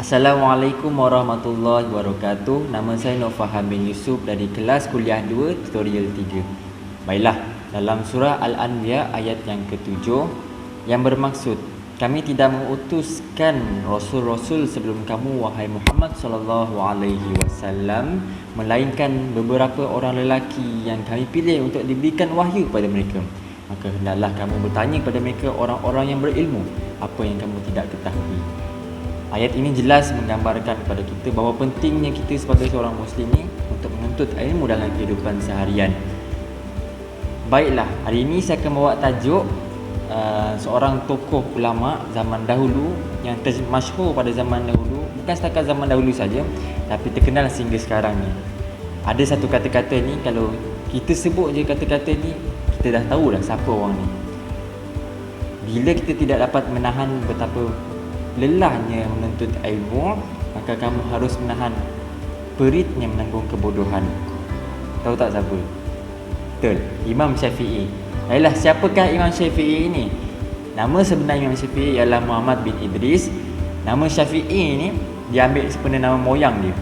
Assalamualaikum warahmatullahi wabarakatuh. Nama saya Nur Faham bin Yusuf dari kelas kuliah 2 tutorial 3. Baiklah, dalam surah Al-Anbiya ayat yang ke-7 yang bermaksud, kami tidak mengutuskan rasul-rasul sebelum kamu wahai Muhammad sallallahu alaihi wasallam melainkan beberapa orang lelaki yang kami pilih untuk diberikan wahyu kepada mereka. Maka hendaklah kamu bertanya kepada mereka orang-orang yang berilmu apa yang kamu tidak ketahui. Ayat ini jelas menggambarkan kepada kita bahawa pentingnya kita sebagai seorang Muslim ni untuk menuntut ilmu dalam kehidupan seharian. Baiklah, hari ini saya akan bawa tajuk seorang tokoh ulama zaman dahulu yang masyhur pada zaman dahulu, bukan setakat zaman dahulu saja, tapi terkenal sehingga sekarang ni. Ada satu kata-kata ni, kalau kita sebut je kata-kata ni, kita dah tahu dah siapa orang ni. Bila kita tidak dapat menahan betapa lelahnya menuntut ilmu, maka kamu harus menahan peritnya menanggung kebodohan. Tahu tak siapa? Betul, Imam Syafi'i. Baiklah, siapakah Imam Syafi'i ini? Nama sebenar Imam Syafi'i ialah Muhammad bin Idris. Nama Syafi'i ini diambil daripada nama moyang dia,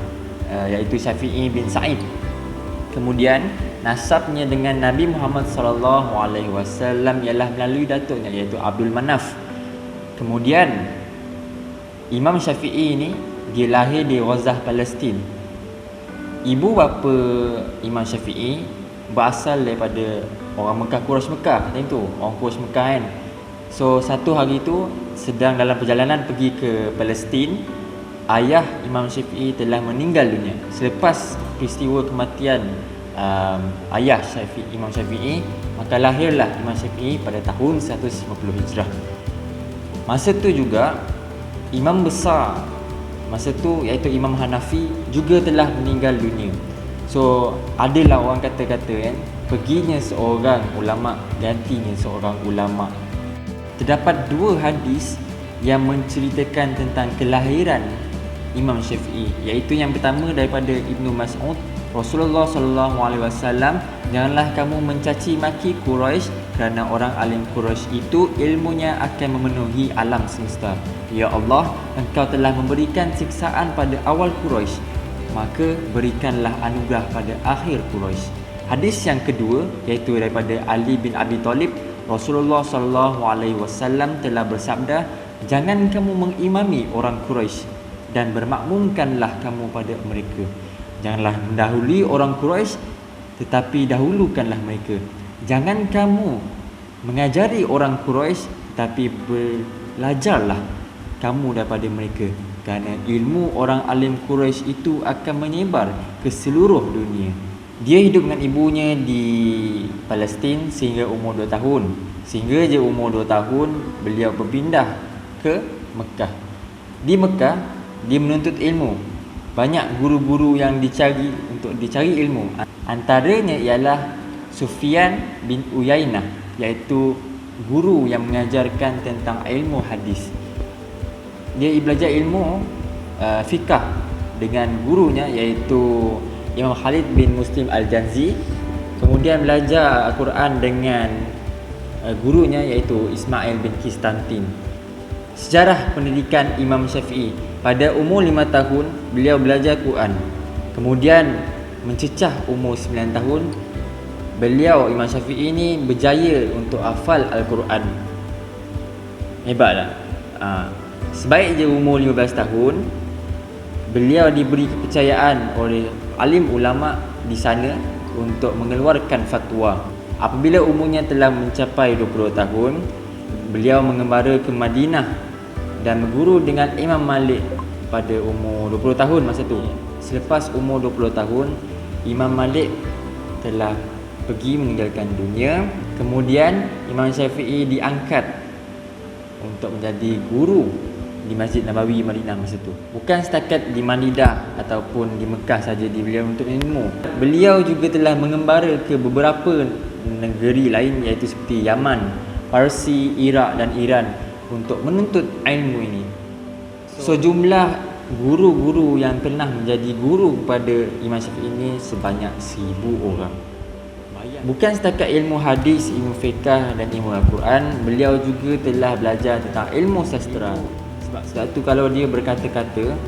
iaitu Syafi'i bin Sa'id. Kemudian nasabnya dengan Nabi Muhammad sallallahu alaihi wasallam ialah melalui datuknya, iaitu Abdul Manaf. Kemudian Imam Syafi'i ni dia lahir di Ghazah, Palestin. Ibu bapa Imam Syafi'i berasal daripada orang Mekah, Quraisy Mekah tu, orang Quraisy Mekah kan. So satu hari tu sedang dalam perjalanan pergi ke Palestin, ayah Imam Syafi'i telah meninggal dunia. Selepas peristiwa kematian ayah Imam Syafi'i, maka lahirlah Imam Syafi'i pada tahun 150 Hijrah. Masa tu juga imam besar masa tu iaitu Imam Hanafi juga telah meninggal dunia. So adalah orang kata-kata kan, perginya seorang ulama gantinya seorang ulama. Terdapat dua hadis yang menceritakan tentang kelahiran Imam Syafi'i, iaitu yang pertama daripada Ibnu Mas'ud, Rasulullah sallallahu alaihi wasallam, janganlah kamu mencaci maki Quraisy kerana orang alim Quraisy itu ilmunya akan memenuhi alam semesta. Ya Allah, engkau telah memberikan siksaan pada awal Quraisy, maka berikanlah anugerah pada akhir Quraisy. Hadis yang kedua iaitu daripada Ali bin Abi Thalib, Rasulullah sallallahu alaihi wasallam telah bersabda, jangan kamu mengimami orang Quraisy dan bermakmumkanlah kamu pada mereka. Janganlah mendahului orang Quraisy, tetapi dahulukanlah mereka. Jangan kamu mengajari orang Quraisy, tetapi belajarlah kamu daripada mereka, kerana ilmu orang alim Quraisy itu akan menyebar ke seluruh dunia. Dia hidup dengan ibunya di Palestin sehingga umur 2 tahun. Sehingga je umur 2 tahun beliau berpindah ke Mekah. Di Mekah dia menuntut ilmu. Banyak guru-guru yang dicari untuk dicari ilmu. Antaranya ialah Sufyan bin Uyainah, iaitu guru yang mengajarkan tentang ilmu hadis. Dia belajar ilmu fiqh dengan gurunya iaitu Imam Khalid bin Muslim Al-Janzi. Kemudian belajar Al-Quran dengan gurunya iaitu Ismail bin Kistantin. Sejarah pendidikan Imam Syafi'i. Pada umur 5 tahun beliau belajar Quran. Kemudian mencecah umur 9 tahun, beliau Imam Syafi'i ini berjaya untuk hafal Al-Quran. Hebat tak? Sebaik je umur 15 tahun, beliau diberi kepercayaan oleh alim ulama di sana untuk mengeluarkan fatwa. Apabila umurnya telah mencapai 20 tahun, beliau mengembara ke Madinah dan berguru dengan Imam Malik pada umur 20 tahun masa tu. Selepas umur 20 tahun, Imam Malik telah pergi meninggalkan dunia. Kemudian Imam Syafi'i diangkat untuk menjadi guru di Masjid Nabawi Madinah masa tu. Bukan setakat di Manidah ataupun di Mekah saja beliau untuk ilmu. Beliau juga telah mengembara ke beberapa negeri lain iaitu seperti Yaman, Parsi, Iraq dan Iran untuk menuntut ilmu ini. So jumlah guru-guru yang pernah menjadi guru kepada Imam Syafi'i ini sebanyak 1000 orang. Bukan setakat ilmu hadis, ilmu fiqh dan ilmu Al-Quran, beliau juga telah belajar tentang ilmu sastra. Sebab tu kalau dia berkata-kata,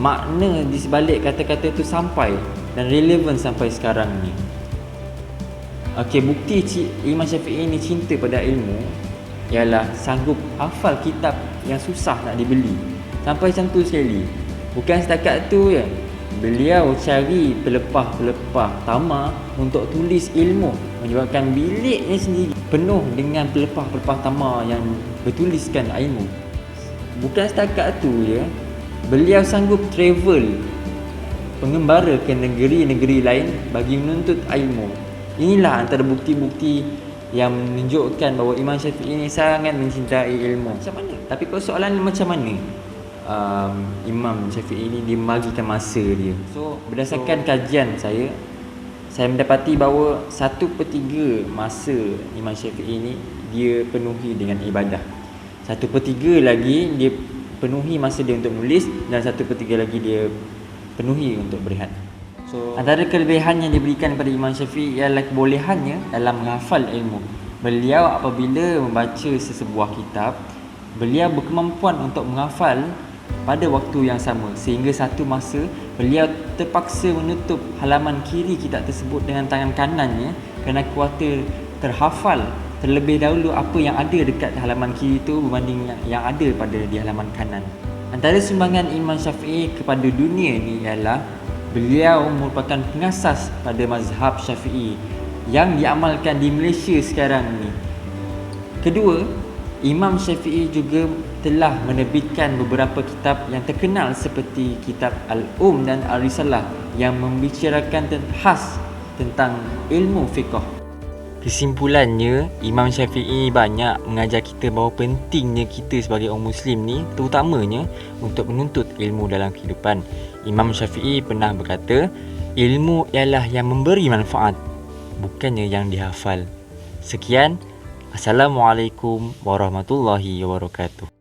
makna di sebalik kata-kata tu sampai dan relevan sampai sekarang ni. Okey, bukti Imam Syafi'i ni cinta pada ilmu ialah sanggup hafal kitab yang susah nak dibeli. Sampai macam tu sekali. Bukan setakat tu je, beliau cari pelepah-pelepah tamar untuk tulis ilmu, menyebabkan biliknya sendiri penuh dengan pelepah-pelepah tamar yang bertuliskan ilmu. Bukan setakat tu je, beliau sanggup travel, pengembara ke negeri-negeri lain bagi menuntut ilmu. Inilah antara bukti-bukti yang menunjukkan bahawa Imam Syafi'i ini sangat mencintai ilmu. Macam mana? Tapi persoalan macam mana Imam Syafi'i ini dia membagikan masa dia? So berdasarkan kajian saya mendapati bahawa 1/3 masa Imam Syafi'i ini dia penuhi dengan ibadah. 1/3 lagi dia penuhi masa dia untuk menulis, dan 1/3 lagi dia penuhi untuk berehat. So antara kelebihan yang diberikan kepada Imam Syafi'i ialah kebolehannya dalam menghafal ilmu. Beliau apabila membaca sesebuah kitab, beliau berkemampuan untuk menghafal pada waktu yang sama, sehingga satu masa beliau terpaksa menutup halaman kiri kitab tersebut dengan tangan kanannya kerana khawatir terhafal terlebih dahulu apa yang ada dekat halaman kiri itu berbanding yang ada pada di halaman kanan. Antara sumbangan Imam Syafi'i kepada dunia ni ialah beliau merupakan pengasas pada mazhab Syafi'i yang diamalkan di Malaysia sekarang ni. Kedua, Imam Syafi'i juga telah menerbitkan beberapa kitab yang terkenal seperti kitab Al-Um dan Al-Risalah yang membicarakan khas tentang ilmu fiqh. Kesimpulannya, Imam Syafi'i banyak mengajar kita bahawa pentingnya kita sebagai orang Muslim ni, terutamanya untuk menuntut ilmu dalam kehidupan. Imam Syafi'i pernah berkata, ilmu ialah yang memberi manfaat, bukannya yang dihafal. Sekian, Assalamualaikum warahmatullahi wabarakatuh.